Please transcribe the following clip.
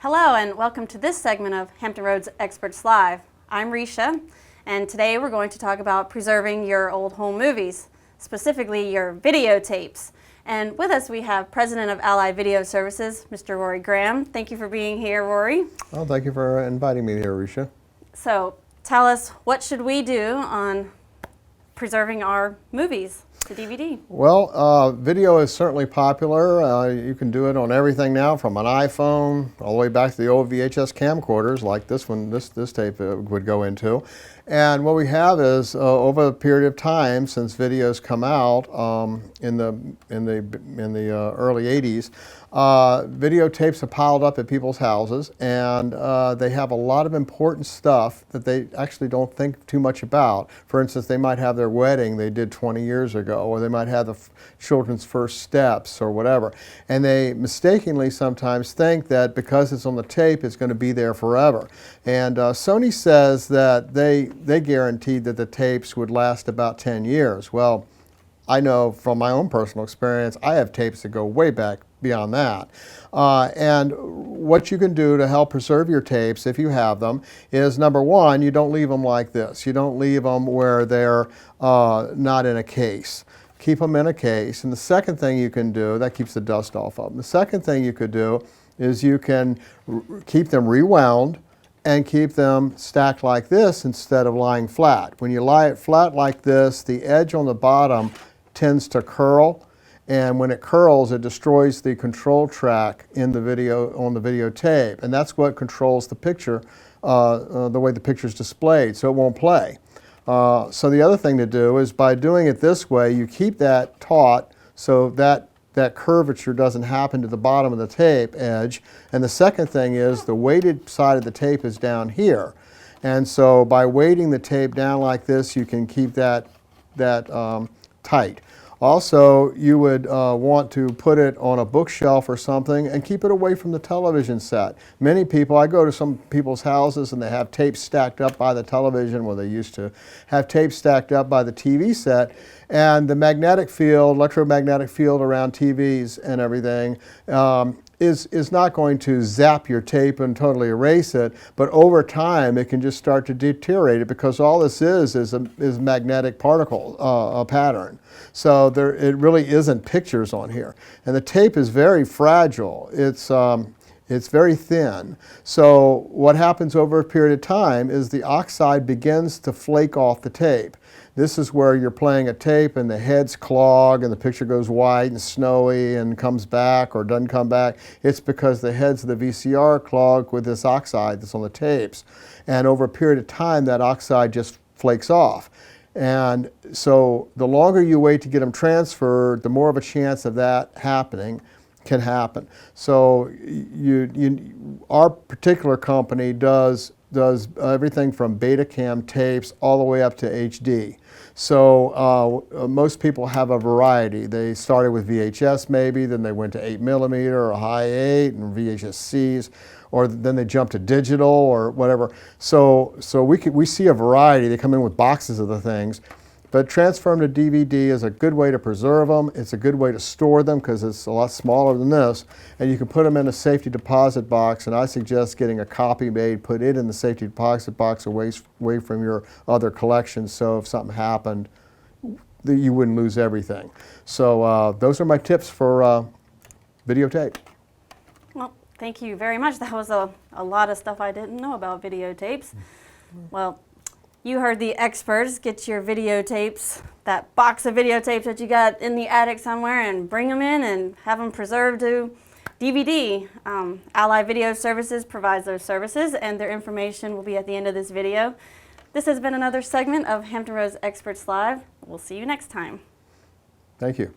Hello and welcome to this segment of Hampton Roads Experts Live. I'm Risha, and today we're going to talk about preserving your old home movies, specifically your videotapes. And with us we have President of Allied Video Services, Mr. Rory Graham. Thank you for being here, Rory. Well, thank you for inviting me here, Risha. So tell us, what should we do on preserving our movies to DVD? Well, video is certainly popular. You can do it on everything now, from an iPhone all the way back to the old VHS camcorders like this one, this tape would go into. And what we have is, over a period of time since videos come out in the early 80s, videotapes have piled up at people's houses, and they have a lot of important stuff that they actually don't think too much about. For instance, they might have their wedding they did 20 years ago, or they might have the children's first steps or whatever. And they mistakenly sometimes think that because it's on the tape, it's going to be there forever. And Sony says that they guaranteed that the tapes would last about 10 years. Well, I know from my own personal experience, I have tapes that go way back beyond that. And what you can do to help preserve your tapes, if you have them, is number one, you don't leave them like this. You don't leave them where they're not in a case. Keep them in a case. And the second thing you can do, that keeps the dust off of them. The second thing you could do is you can keep them rewound and keep them stacked like this instead of lying flat. When you lie it flat like this, the edge on the bottom tends to curl, and when it curls, it destroys the control track in the video, on the videotape, and that's what controls the picture, the way the picture is displayed, so it won't play. So the other thing to do is, by doing it this way, you keep that taut so that curvature doesn't happen to the bottom of the tape edge. And the second thing is, the weighted side of the tape is down here. And so by weighting the tape down like this, you can keep that tight. Also, you would want to put it on a bookshelf or something and keep it away from the television set. Many people, I go to some people's houses and they have tapes stacked up by the television, well, they used to have tapes stacked up by the TV set, and the magnetic field, electromagnetic field around TVs and everything is not going to zap your tape and totally erase it, but over time it can just start to deteriorate it, because all this is magnetic particle pattern. So it really isn't pictures on here. And the tape is very fragile. It's very thin. So what happens over a period of time is the oxide begins to flake off the tape. This is where you're playing a tape and the heads clog and the picture goes white and snowy and comes back or doesn't come back. It's because the heads of the VCR clog with this oxide that's on the tapes. And over a period of time, that oxide just flakes off. And so the longer you wait to get them transferred, the more of a chance of that happening can happen. So our particular company does everything from Betacam tapes all the way up to HD. So most people have a variety. They started with VHS maybe, then they went to 8mm or high 8 and VHS-Cs, or then they jump to digital or whatever. So we see a variety. They come in with boxes of the things. But transfer them to DVD is a good way to preserve them. It's a good way to store them because it's a lot smaller than this. And you can put them in a safety deposit box, and I suggest getting a copy made, put it in the safety deposit box away from your other collections, so if something happened, you wouldn't lose everything. So those are my tips for videotape. Well, thank you very much. That was a lot of stuff I didn't know about videotapes. Well, you heard the experts. Get your videotapes, that box of videotapes that you got in the attic somewhere, and bring them in and have them preserved to DVD. Allied Video Services provides those services, and their information will be at the end of this video. This has been another segment of Hampton Roads Experts Live. We'll see you next time. Thank you.